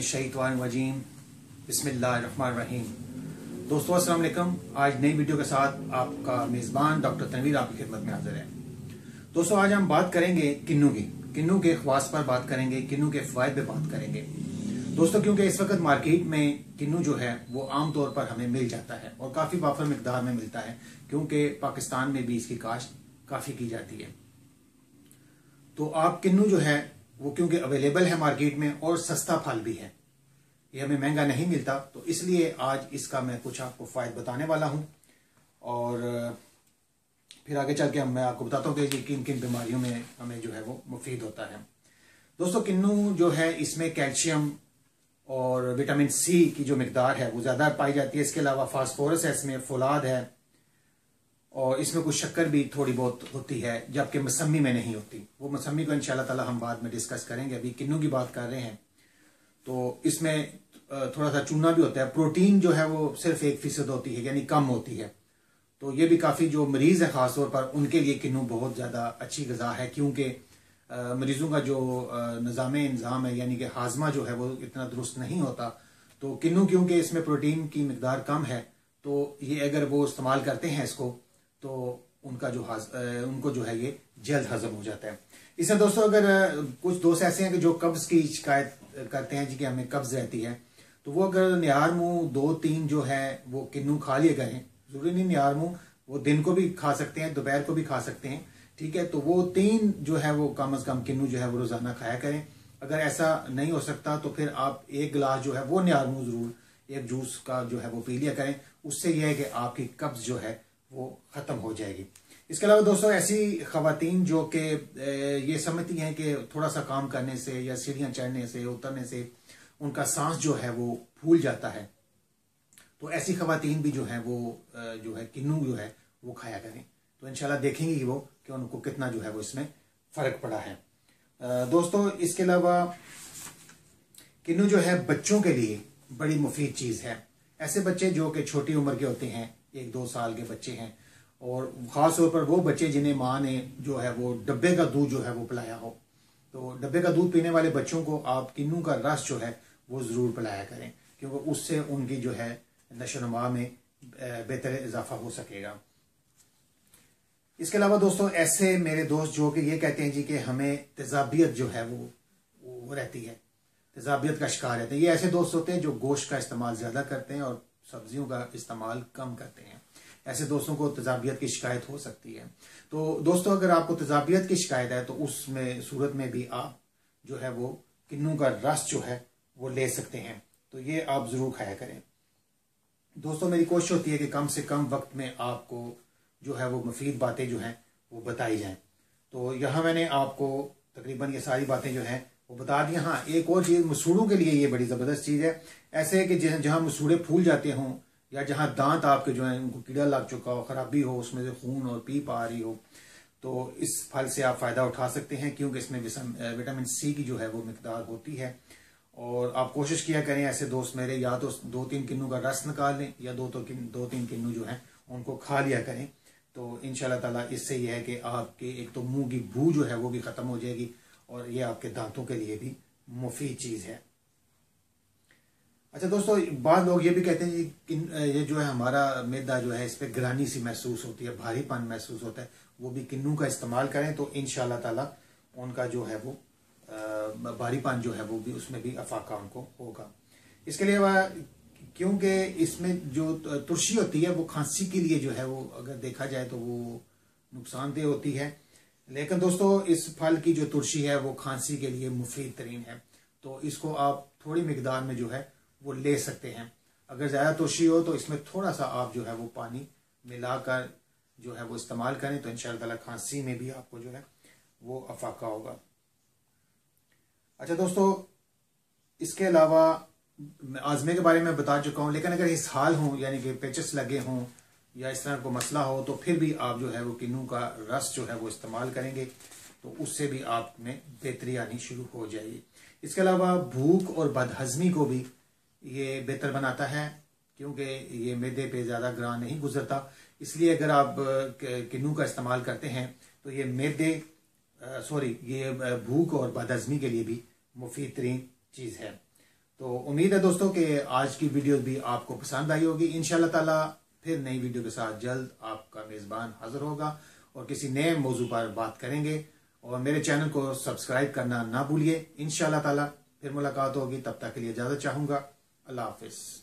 मिनश्शैतानिर्रजीम बिस्मिल्लाहिर्रहमानिर्रहीम। दोस्तों अस्सलाम वालेकुम। आज नई वीडियो के साथ आपका मेज़बान डॉक्टर तनवीर आपकी खिदमत में हाजिर है। दोस्तों आज हम बात करेंगे किन्नू के ख्वास पर बात करेंगे, किन्नू के फ़वाइद पे बात करेंगे। दोस्तों क्योंकि इस वक्त मार्केट में किन्नू जो है वो आम तौर पर हमें मिल जाता है और काफ़ी वाफर मिकदार में मिलता है, क्योंकि पाकिस्तान में भी इसकी काश्त काफ़ी की जाती है। तो आप किन्नू जो है वो क्योंकि अवेलेबल है मार्केट में और सस्ता फल भी है, ये हमें महंगा नहीं मिलता, तो इसलिए आज इसका मैं कुछ आपको फ़ायदे बताने वाला हूँ और फिर आगे चल के मैं आपको बताता हूँ कि किन किन बीमारियों में हमें जो है वो मुफीद होता है। दोस्तों किन्नू जो है इसमें कैल्शियम और विटामिन सी की जो मिकदार है वो ज़्यादा पाई जाती है। इसके अलावा फास्फोरस है, इसमें फौलाद है और इसमें कुछ शक्कर भी थोड़ी बहुत होती है, जबकि मौसमी में नहीं होती। वो मौसमी को इंशाल्लाह ताला हम बाद में डिस्कस करेंगे। अभी किन्नू की बात कर रहे हैं तो इसमें थोड़ा सा चूना भी होता है। प्रोटीन जो है वो सिर्फ 1% होती है, यानी कम होती है। तो ये भी काफ़ी जो मरीज़ है ख़ासतौर पर उनके लिए किन्नू बहुत ज़्यादा अच्छी ग़िज़ा है, क्योंकि मरीज़ों का जो निज़ाम है यानी कि हाजमा जो है वो इतना दुरुस्त नहीं होता। तो किन्नू क्योंकि इसमें प्रोटीन की मिकदार कम है, तो ये अगर वो इस्तेमाल करते हैं इसको तो उनको जो है ये जल्द हजम हो जाता है। इससे दोस्तों अगर कुछ दोस्त ऐसे हैं कि जो कब्ज़ की शिकायत करते हैं जी कि हमें कब्ज़ रहती है, तो वो अगर निहार मुँह 2-3 जो है वो किन्नू खा लिए करें। ज़रूरी नहीं निहार मुँह, वो दिन को भी खा सकते हैं, दोपहर को भी खा सकते हैं, ठीक है। तो वो 3 जो है वो कम अज़ कम किन्नू जो है वो रोज़ाना खाया करें। अगर ऐसा नहीं हो सकता तो फिर आप 1 गिलास जो है वो निहार मुँह ज़रूर एक जूस का जो है वो पी लिया करें। उससे यह है कि आपकी कब्ज़ जो है वो ख़त्म हो जाएगी। इसके अलावा दोस्तों ऐसी ख़वातीन जो कि ये समझती हैं कि थोड़ा सा काम करने से या सीढ़ियाँ चढ़ने से उतरने से उनका सांस जो है वो फूल जाता है, तो ऐसी ख़वातीन भी जो है वो जो है किन्नू जो है वो खाया करें। तो इंशाल्लाह देखेंगे कि उनको कितना जो है वो इसमें फ़र्क पड़ा है। दोस्तों इसके अलावा किन्नू जो है बच्चों के लिए बड़ी मुफीद चीज़ है। ऐसे बच्चे जो कि छोटी उम्र के होते हैं, 1-2 साल के बच्चे हैं, और ख़ास तौर पर वो बच्चे जिन्हें माँ ने जो है वो डब्बे का दूध जो है वो पिलाया हो, तो डब्बे का दूध पीने वाले बच्चों को आप किन्नू का रस जो है वो ज़रूर पिलाया करें, क्योंकि उससे उनकी जो है नशोनुमा में बेहतर इजाफा हो सकेगा। इसके अलावा दोस्तों ऐसे मेरे दोस्त जो कि ये कहते हैं जी कि हमें तेज़ाबियत जो है वो रहती है, तेज़ाबियत का शिकार रहते हैं। ये ऐसे दोस्त होते हैं जो गोश्त का इस्तेमाल ज़्यादा करते हैं और सब्जियों का इस्तेमाल कम करते हैं। ऐसे दोस्तों को तेज़ाबियत की शिकायत हो सकती है। तो दोस्तों अगर आपको तेज़ाबियत की शिकायत है तो उसमें सूरत में भी आप जो है वो किन्नू का रस जो है वो ले सकते हैं, तो ये आप ज़रूर खाया करें। दोस्तों मेरी कोशिश होती है कि कम से कम वक्त में आपको जो है वो मुफीद बातें जो हैं वो बताई जाएं। तो यहाँ मैंने आपको तकरीबन ये सारी बातें जो हैं वो बता दी। हाँ, एक और चीज़, मसूड़ों के लिए ये बड़ी ज़बरदस्त चीज़ है। ऐसे है कि जहाँ मसूड़े फूल जाते हों या जहाँ दांत आपके जो है उनको कीड़ा लग चुका हो, ख़राबी हो, उसमें से खून और पीप आ रही हो, तो इस फल से आप फ़ायदा उठा सकते हैं, क्योंकि इसमें विटामिन सी की जो है वो मिकदार होती है। और आप कोशिश किया करें ऐसे दोस्त मेरे, या तो 2-3 किन्नू का रस निकाल लें या 2-3 किन्नू जो है उनको खा लिया करें। तो इंशाल्लाह ताला इससे यह है कि आपके एक तो मुंह की बू जो है वो भी ख़त्म हो जाएगी और ये आपके दांतों के लिए भी मुफीद चीज़ है। अच्छा दोस्तों, बाद लोग ये भी कहते हैं कि ये जो है हमारा मैदा जो है इस पर ग्रानी सी महसूस होती है, भारीपन महसूस होता है, वो भी किन्नू का इस्तेमाल करें तो इंशाल्लाह ताला उनका जो है वो भारीपन जो है वो भी उसमें भी अफाका उनको होगा। इसके लिए वह क्योंकि इसमें जो तुरशी होती है वो खांसी के लिए जो है वो अगर देखा जाए तो वो नुकसानदेह होती है, लेकिन दोस्तों इस फल की जो तुरशी है वो खांसी के लिए मुफीद तरीन है। तो इसको आप थोड़ी मिकदार में जो है वो ले सकते हैं। अगर ज़्यादा तुरशी हो तो इसमें थोड़ा सा आप जो है वो पानी मिलाकर जो है वो इस्तेमाल करें, तो इंशाअल्लाह ताला खांसी में भी आपको जो है वो अफाका होगा। अच्छा दोस्तों, इसके अलावा आज़मे के बारे में बता चुका हूँ, लेकिन अगर इसहाल हों यानी कि पेचस लगे हों या इस तरह को मसला हो तो फिर भी आप जो है वो किन्नू का रस जो है वो इस्तेमाल करेंगे तो उससे भी आप में बेहतरी आनी शुरू हो जाएगी। इसके अलावा भूख और बदहज़मी को भी ये बेहतर बनाता है, क्योंकि ये मैदे पे ज़्यादा ग्रां नहीं गुजरता। इसलिए अगर आप किन्नू का इस्तेमाल करते हैं तो ये ये भूख और बदहज़मी के लिए भी मुफीद तरीन चीज़ है। तो उम्मीद है दोस्तों कि आज की वीडियो भी आपको पसंद आई होगी। इंशाल्लाह ताला फिर नई वीडियो के साथ जल्द आपका मेजबान हाजिर होगा और किसी नए मौजू पर बात करेंगे। और मेरे चैनल को सब्सक्राइब करना ना भूलिए। इंशाल्लाह ताला फिर मुलाकात होगी, तब तक के लिए इजाजत चाहूंगा। अल्लाह हाफिज।